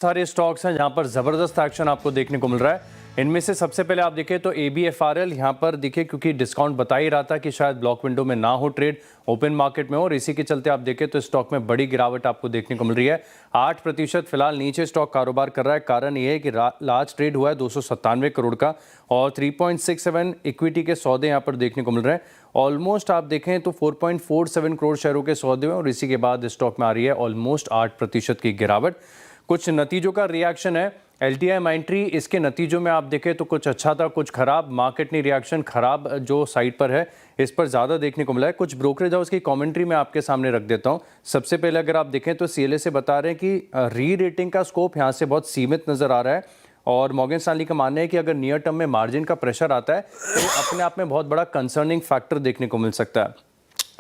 सारे स्टॉक्स हैं जहां पर जबरदस्त एक्शन आपको देखने को मिल रहा है। इनमें से सबसे पहले आप देखें तो ABFRL यहां पर देखिए, क्योंकि डिस्काउंट बता ही रहा था कि शायद ब्लॉक विंडो में ना हो, ट्रेड ओपन मार्केट में हो, और इसी के चलते आप देखें तो स्टॉक में बड़ी गिरावट आपको देखने को मिल रही है। 8% फिलहाल नीचे स्टॉक कारोबार कर रहा है। कारण ये है कि लार्ज ट्रेड हुआ है 297 करोड़ का, और 3.67 इक्विटी के सौदे यहाँ पर देखने को मिल रहे हैं। ऑलमोस्ट आप देखें तो 4.47 करोड़ शेयरों के सौदे हुए, और इसी के बाद स्टॉक में आ रही है ऑलमोस्ट 8% की गिरावट। कुछ नतीजों का रिएक्शन है। LTI माइंट्री, इसके नतीजों में आप देखें तो कुछ अच्छा था, कुछ खराब। मार्केट ने रिएक्शन खराब जो साइड पर है इस पर ज़्यादा देखने को मिला है। कुछ ब्रोकरेज हाउस की कमेंट्री मैं आपके सामने रख देता हूं। सबसे पहले अगर आप देखें तो CLA से बता रहे हैं कि री रेटिंग का स्कोप यहाँ से बहुत सीमित नज़र आ रहा है, और मॉर्गन स्टैनली का मानना है कि अगर नियर टर्म में मार्जिन का प्रेशर आता है तो अपने आप में बहुत बड़ा कंसर्निंग फैक्टर देखने को मिल सकता है।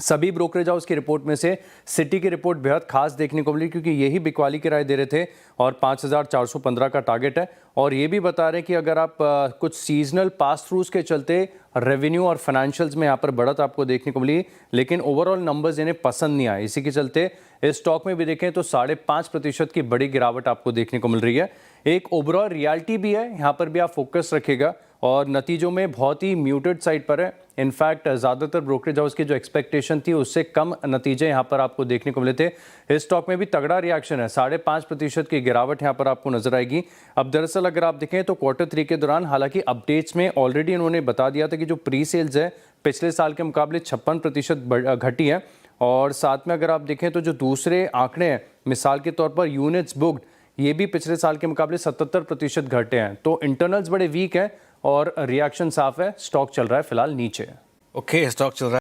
सभी ब्रोकरेज हाउस की रिपोर्ट में से सिटी की रिपोर्ट बेहद खास देखने को मिली, क्योंकि यही बिकवाली की राय दे रहे थे, और 5,415 का टारगेट है। और ये भी बता रहे हैं कि अगर आप कुछ सीजनल पास थ्रूज के चलते रेवेन्यू और फाइनेंशियल्स में यहाँ पर बढ़त आपको देखने को मिली, लेकिन ओवरऑल नंबर्स इन्हें पसंद नहीं आए। इसी के चलते इस स्टॉक में भी देखें तो 5.5% की बड़ी गिरावट आपको देखने को मिल रही है। एक ओवरऑल रियलिटी भी है, यहाँ पर भी आप फोकस रखिएगा, और नतीजों में बहुत ही म्यूटेड साइड पर है। इनफैक्ट ज़्यादातर ब्रोकरेज हाउस की जो एक्सपेक्टेशन थी उससे कम नतीजे यहाँ पर आपको देखने को मिले थे। इस स्टॉक में भी तगड़ा रिएक्शन है, 5.5% की गिरावट यहाँ पर आपको नजर आएगी। अब दरअसल अगर आप देखें तो Q3 के दौरान, हालांकि अपडेट्स में ऑलरेडी इन्होंने बता दिया था कि जो प्री सेल्स है पिछले साल के मुकाबले 56% घटी है, और साथ में अगर आप देखें तो जो दूसरे आंकड़े हैं, मिसाल के तौर पर यूनिट्स बुक्ड, ये भी पिछले साल के मुकाबले 77% घटे हैं। तो इंटरनल्स बड़े वीक हैं और रिएक्शन साफ है। स्टॉक चल रहा है फिलहाल नीचे। ओके, स्टॉक चल रहा है।